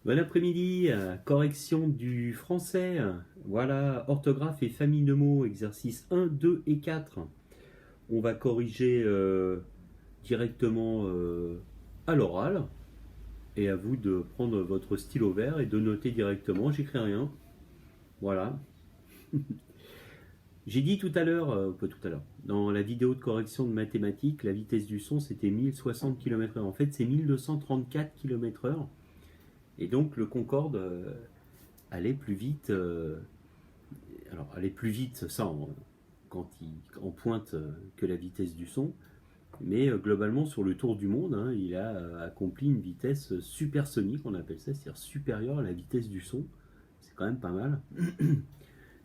Bon après-midi, correction du français. Voilà, orthographe et famille de mots, exercices 1, 2 et 4. On va corriger directement à l'oral. Et à vous de prendre votre stylo vert et de noter directement. J'écris rien. Voilà. J'ai dit tout à l'heure, dans la vidéo de correction de mathématiques, la vitesse du son c'était 1060 km/h. En fait, c'est 1234 km/h. Et donc le Concorde allait plus vite. Alors, allait plus vite, ça, quand il en pointe que la vitesse du son. Mais globalement, sur le tour du monde, hein, il a accompli une vitesse supersonique, on appelle ça, c'est-à-dire supérieure à la vitesse du son. C'est quand même pas mal.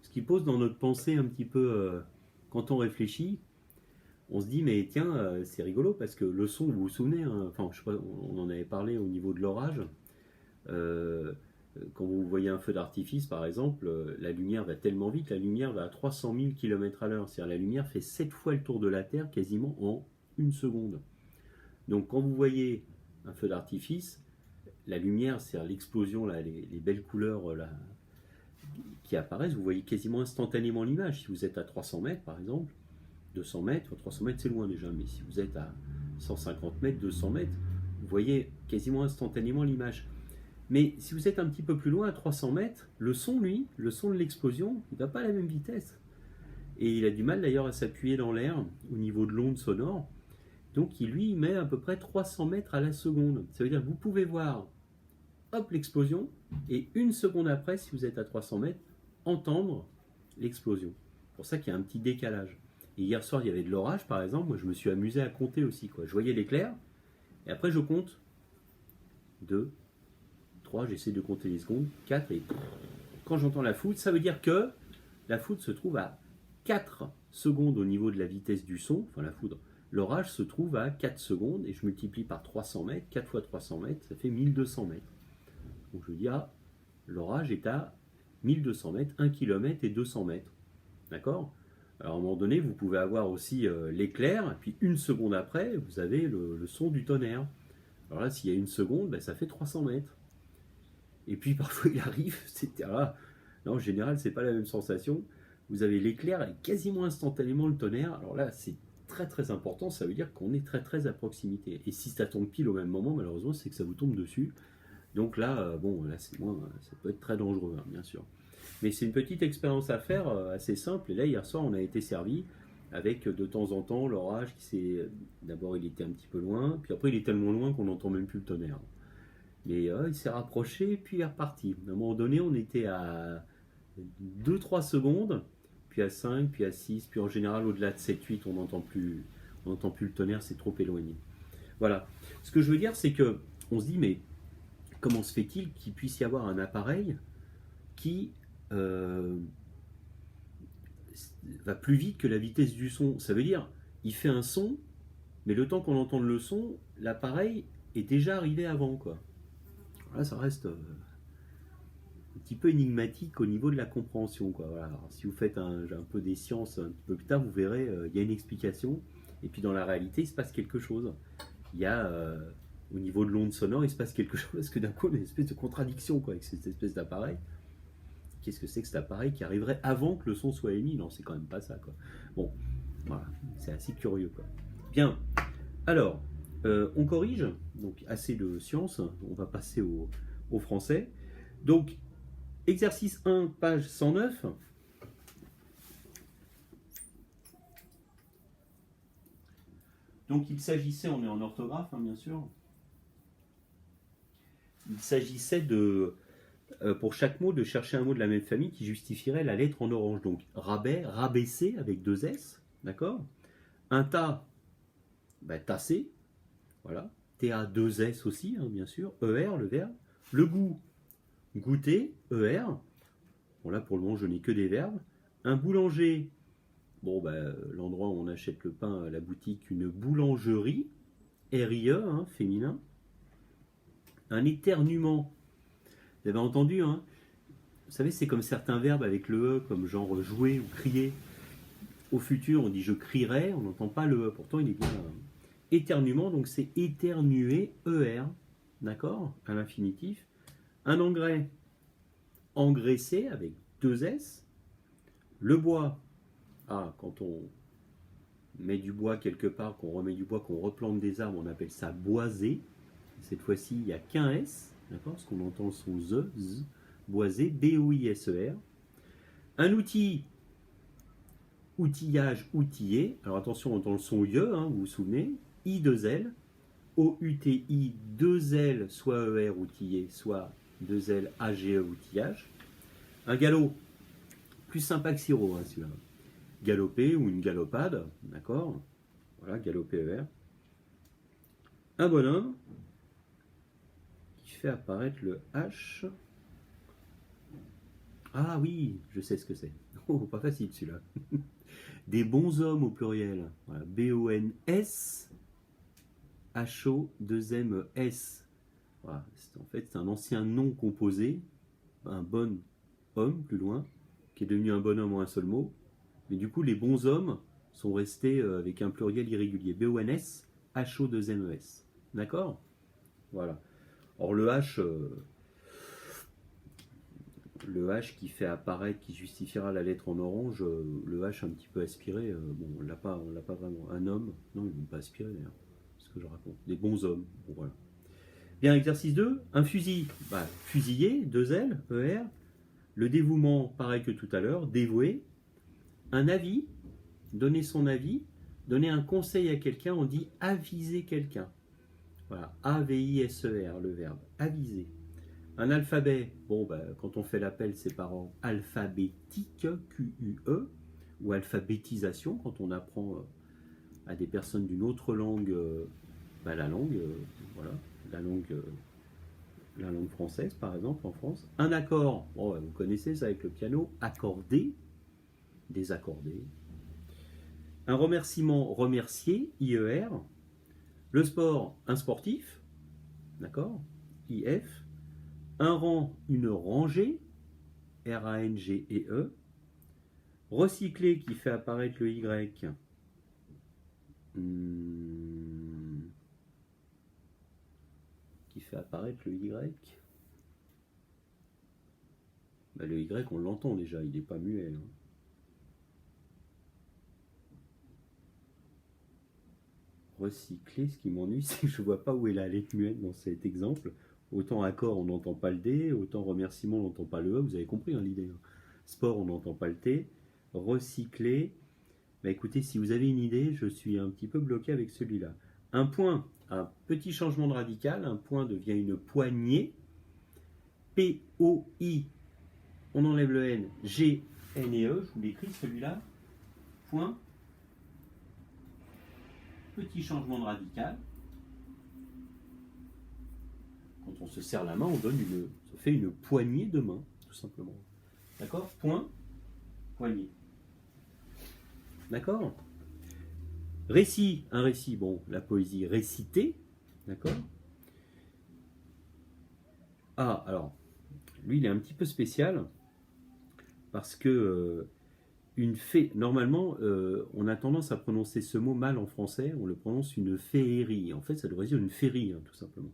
Ce qui pose dans notre pensée un petit peu, quand on réfléchit, on se dit, mais tiens, c'est rigolo, parce que le son, vous vous souvenez, hein, enfin, je sais pas, on en avait parlé au niveau de l'orage. Quand vous voyez un feu d'artifice, par exemple, la lumière va tellement vite, la lumière va à 300 000 km/h. C'est-à-dire la lumière fait 7 fois le tour de la Terre quasiment en une seconde. Donc quand vous voyez un feu d'artifice, la lumière, c'est-à-dire l'explosion, là, les belles couleurs là, qui apparaissent, vous voyez quasiment instantanément l'image. Si vous êtes à 300 mètres, par exemple, 200 mètres, 300 mètres c'est loin déjà, mais si vous êtes à 150 mètres, 200 mètres, vous voyez quasiment instantanément l'image. Mais si vous êtes un petit peu plus loin, à 300 mètres, le son, lui, le son de l'explosion, il ne va pas à la même vitesse. Et il a du mal d'ailleurs à s'appuyer dans l'air au niveau de l'onde sonore. Donc il lui met à peu près 300 mètres à la seconde. Ça veut dire que vous pouvez voir, hop, l'explosion, et une seconde après, si vous êtes à 300 mètres, entendre l'explosion. C'est pour ça qu'il y a un petit décalage. Et hier soir, il y avait de l'orage, par exemple. Moi, je me suis amusé à compter aussi, quoi. Je voyais l'éclair, et après, je compte 2, 3, j'essaie de compter les secondes, 4, et quand j'entends la foudre, ça veut dire que la foudre se trouve à 4 secondes au niveau de la vitesse du son, enfin la foudre. L'orage se trouve à 4 secondes, et je multiplie par 300 mètres, 4 fois 300 mètres, ça fait 1200 mètres. Donc je dis, ah, l'orage est à 1200 mètres, 1 km et 200 mètres. D'accord ? Alors à un moment donné, vous pouvez avoir aussi l'éclair, et puis une seconde après, vous avez le son du tonnerre. Alors là, s'il y a une seconde, ben, ça fait 300 mètres. Et puis parfois il arrive, c'était là, non, en général, c'est pas la même sensation. Vous avez l'éclair et quasiment instantanément le tonnerre. Alors là, c'est très très important, ça veut dire qu'on est très très à proximité. Et si ça tombe pile au même moment, malheureusement, c'est que ça vous tombe dessus. Donc là, bon, là c'est moins, ça peut être très dangereux, hein, bien sûr. Mais c'est une petite expérience à faire, assez simple. Et là, hier soir, on a été servi avec de temps en temps l'orage qui s'est. D'abord, il était un petit peu loin, puis après, il est tellement loin qu'on n'entend même plus le tonnerre. Mais il s'est rapproché, puis il est reparti. À un moment donné, on était à 2-3 secondes, puis à 5, puis à 6, puis en général, au-delà de 7-8, on n'entend plus le tonnerre, c'est trop éloigné. Voilà. Ce que je veux dire, c'est que on se dit, mais comment se fait-il qu'il puisse y avoir un appareil qui va plus vite que la vitesse du son? Ça veut dire, il fait un son, mais le temps qu'on entende le son, l'appareil est déjà arrivé avant, quoi. Là, ça reste un petit peu énigmatique au niveau de la compréhension, quoi. Voilà. Alors, si vous faites un peu des sciences un petit peu plus tard, vous verrez, il y a une explication. Et puis dans la réalité, il se passe quelque chose. Il y a, au niveau de l'onde sonore, il se passe quelque chose, parce que d'un coup, on a une espèce de contradiction, quoi, avec cette espèce d'appareil. Qu'est-ce que c'est que cet appareil qui arriverait avant que le son soit émis? Non, c'est quand même pas ça, quoi. Bon, voilà, c'est assez curieux, quoi. Bien, alors, on corrige, donc assez de science, on va passer au français. Donc, exercice 1, page 109. Donc, il s'agissait, on est en orthographe, hein, bien sûr, il s'agissait de, pour chaque mot, de chercher un mot de la même famille qui justifierait la lettre en orange. Donc, rabais, rabaisser avec 2 S, d'accord? Un tas, ben, tasser, voilà. T-A-2-S aussi, hein, bien sûr. E-R, le verbe. Le goût, goûter, E-R. Bon, là, pour le moment, je n'ai que des verbes. Un boulanger, bon, ben, l'endroit où on achète le pain à la boutique, une boulangerie, R-I-E, hein, féminin. Un éternuement, vous avez entendu, hein? Vous savez, c'est comme certains verbes avec le E, comme genre jouer ou crier. Au futur, on dit je crierai, on n'entend pas le E, pourtant il est bien. Éternuement, donc c'est éternuer, ER, d'accord, à l'infinitif. Un engrais engraissé avec 2 S. Le bois, quand on met du bois quelque part, qu'on remet du bois, qu'on replante des arbres, on appelle ça boiser. Cette fois-ci, il n'y a qu'un S, d'accord, parce qu'on entend le son Z, boiser, B-O-I-S-E-R. Un outil, outillage, outillé. Alors attention, on entend le son IE, vous vous souvenez, I-2-L, O-U-T-I, 2-L, soit E-R, outillé, soit 2-L, A-G-E, outillage. Un galop, plus sympa que sirop, celui-là. Galoper ou une galopade, d'accord. Voilà, galoper ER. Un bonhomme qui fait apparaître le H. Ah oui, je sais ce que c'est. Oh, pas facile celui-là. Des bons hommes au pluriel. Voilà, B-O-N-S H-O-2-M-S. Voilà, en fait, c'est un ancien nom composé, un bon homme, plus loin, qui est devenu un bonhomme en un seul mot. Mais du coup, les bons hommes sont restés avec un pluriel irrégulier. B-O-N-S H-O-2-M-E-S. D'accord? Voilà. Or, le H qui fait apparaître, qui justifiera la lettre en orange, le H un petit peu aspiré, bon, on l'a pas vraiment. Un homme, non, ils ne vont pas aspirer d'ailleurs, c'est ce que je raconte. Des bons hommes, bon, voilà. Bien, exercice 2, un fusil, fusiller, 2L, ER, le dévouement, pareil que tout à l'heure, dévouer, un avis, donner son avis, donner un conseil à quelqu'un, on dit aviser quelqu'un. Voilà, A-V-I-S-E-R, le verbe, aviser. Un alphabet, quand on fait l'appel, c'est par ordre alphabétique, Q-U-E, ou alphabétisation, quand on apprend à des personnes d'une autre langue, la langue, voilà, la langue française, par exemple, en France. Un accord, vous connaissez ça avec le piano, accordé, désaccordé. Un remerciement, remercier, IER. Le sport, un sportif, d'accord, IF. Un rang, une rangée, R-A-N-G-E-E. Recycler qui fait apparaître le Y. Qui fait apparaître le Y. Le Y, on l'entend déjà, il n'est pas muet. Recycler, ce qui m'ennuie, c'est que je ne vois pas où est la lettre muette dans cet exemple. Autant accord, on n'entend pas le D, autant remerciement, on n'entend pas le E, vous avez compris l'idée. Sport, on n'entend pas le T. Recycler, écoutez, si vous avez une idée, je suis un petit peu bloqué avec celui-là. Un point, un petit changement de radical, un point devient une poignée. P-O-I, on enlève le N, G-N-E, je vous l'écris celui-là. Point. Petit changement de radical. Quand on se serre la main, on fait une poignée de main, tout simplement. D'accord? Point, poignée. D'accord? Récit, un récit, la poésie récitée, d'accord? Alors, lui, il est un petit peu spécial, parce que normalement, on a tendance à prononcer ce mot mal en français, on le prononce une féerie. En fait, ça devrait dire une féerie, tout simplement.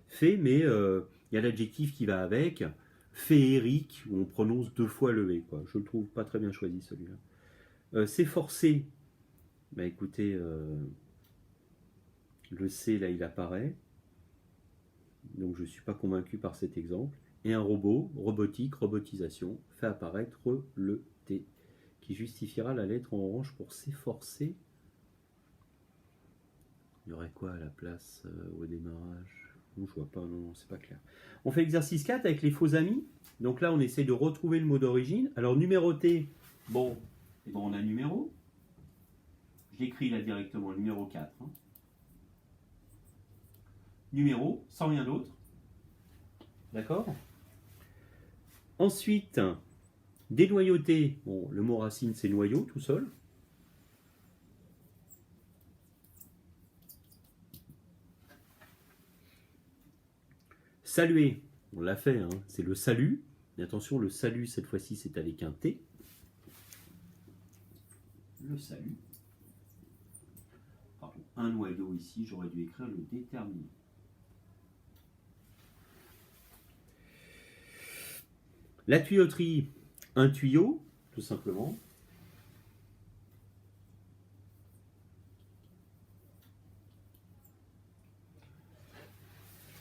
Fait, mais il y a l'adjectif qui va avec, féerique, où on prononce 2 fois le V, quoi. Je le trouve pas très bien choisi, celui-là. S'efforcer, écoutez, le C, là, il apparaît. Donc, je ne suis pas convaincu par cet exemple. Et un robot, robotique, robotisation, fait apparaître le T, qui justifiera la lettre en orange pour s'efforcer. Il y aurait quoi à la place au démarrage? Non, je vois pas, non, c'est pas clair. On fait l'exercice 4 avec les faux amis. Donc là, on essaie de retrouver le mot d'origine. Alors, numéroter, on a numéro. Je l'écris là directement, numéro 4. Numéro, sans rien d'autre. D'accord? Ensuite, dénoyauté. Le mot racine, c'est noyau, tout seul. Saluer, on l'a fait, c'est le salut. Mais attention, le salut, cette fois-ci, c'est avec un T. Le salut. Pardon, un noyau ici, j'aurais dû écrire le déterminant. La tuyauterie, un tuyau, tout simplement.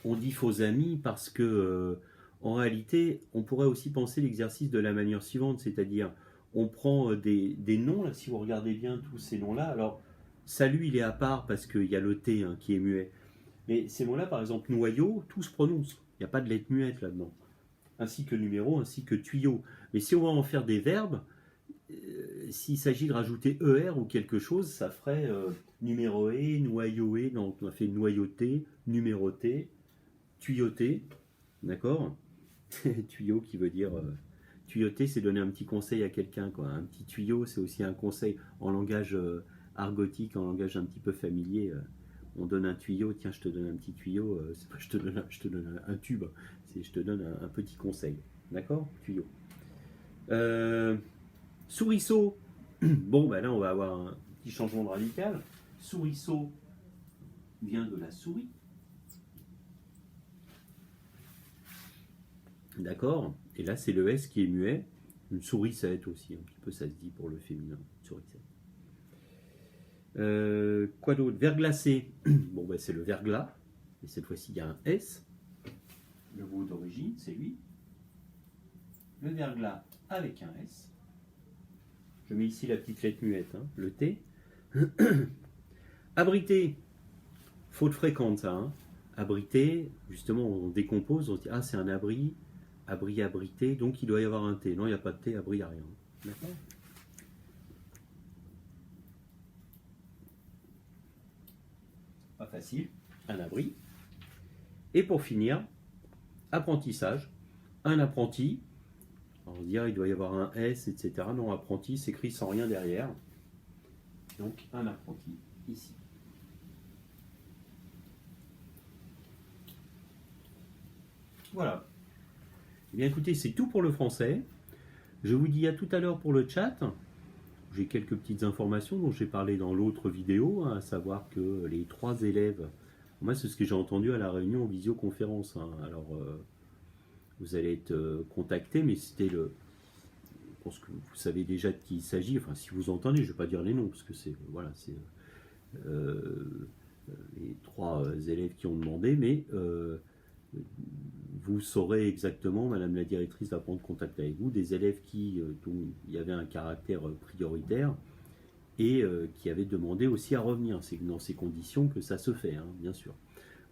On dit faux amis parce que, en réalité, on pourrait aussi penser l'exercice de la manière suivante, c'est-à-dire, on prend des noms, là, si vous regardez bien tous ces noms-là, alors, salut, il est à part parce qu'il y a le T hein, qui est muet. Mais ces mots-là, par exemple, noyau, tout se prononce. Il n'y a pas de lettre muette là-dedans. Ainsi que numéro, ainsi que tuyau. Mais si on va en faire des verbes, s'il s'agit de rajouter ER ou quelque chose, ça ferait numéroé, noyoé, donc on a fait noyauté, numéroté, tuyauté, d'accord. Tuyau qui veut dire... tuyauter, c'est donner un petit conseil à quelqu'un, quoi. Un petit tuyau, c'est aussi un conseil en langage argotique, en langage un petit peu familier. On donne un tuyau, tiens, je te donne un petit tuyau, c'est pas je te donne un tube, c'est je te donne un petit conseil. D'accord. Tuyau. Souriceau. Bon, ben là, on va avoir un petit changement de radical. Souriceau vient de la souris. D'accord. Et là, c'est le S qui est muet. Une sourisette aussi, un petit peu, ça se dit pour le féminin. Sourisette. Quoi d'autre? Verglacé. Bon, ben, c'est le verglas. Et cette fois-ci, il y a un S. Le mot d'origine, c'est lui. Le verglas avec un S. Je mets ici la petite lettre muette, hein, le T. Abrité. Faute fréquente, ça. Hein. Abrité, justement, on décompose, on se dit, ah, c'est un abri. Abri, abrité, donc il doit y avoir un T. Non, il n'y a pas de T, abri, il n'y a rien. D'accord. Pas facile. Un abri. Et pour finir, apprentissage. Un apprenti. On va dire il doit y avoir un S, etc. Non, apprenti s'écrit sans rien derrière. Donc un apprenti ici. Voilà. Eh bien écoutez, c'est tout pour le français. Je vous dis à tout à l'heure pour le chat. J'ai quelques petites informations dont j'ai parlé dans l'autre vidéo, hein, à savoir que les 3 élèves, moi c'est ce que j'ai entendu à la réunion en visioconférence. Hein. Alors vous allez être contactés, mais c'était le... Je pense que vous savez déjà de qui il s'agit. Enfin, si vous entendez, je ne vais pas dire les noms, parce que c'est voilà, c'est les 3 élèves qui ont demandé, mais vous saurez exactement, Madame la directrice va prendre contact avec vous, des élèves dont il y avait un caractère prioritaire et qui avaient demandé aussi à revenir. C'est dans ces conditions que ça se fait, hein, bien sûr.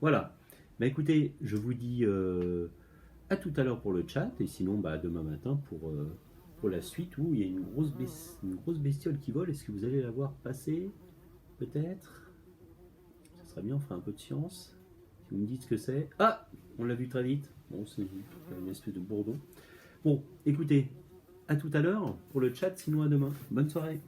Voilà. Bah, écoutez, je vous dis à tout à l'heure pour le chat, et sinon bah, demain matin pour la suite où il y a une grosse bestiole qui vole. Est-ce que vous allez la voir passer? Peut-être. Ça serait bien, on fera un peu de science. Si vous me dites ce que c'est. Ah, on l'a vu très vite. Bon, c'est une espèce de bourdon. Bon, écoutez, à tout à l'heure pour le chat, sinon à demain. Bonne soirée.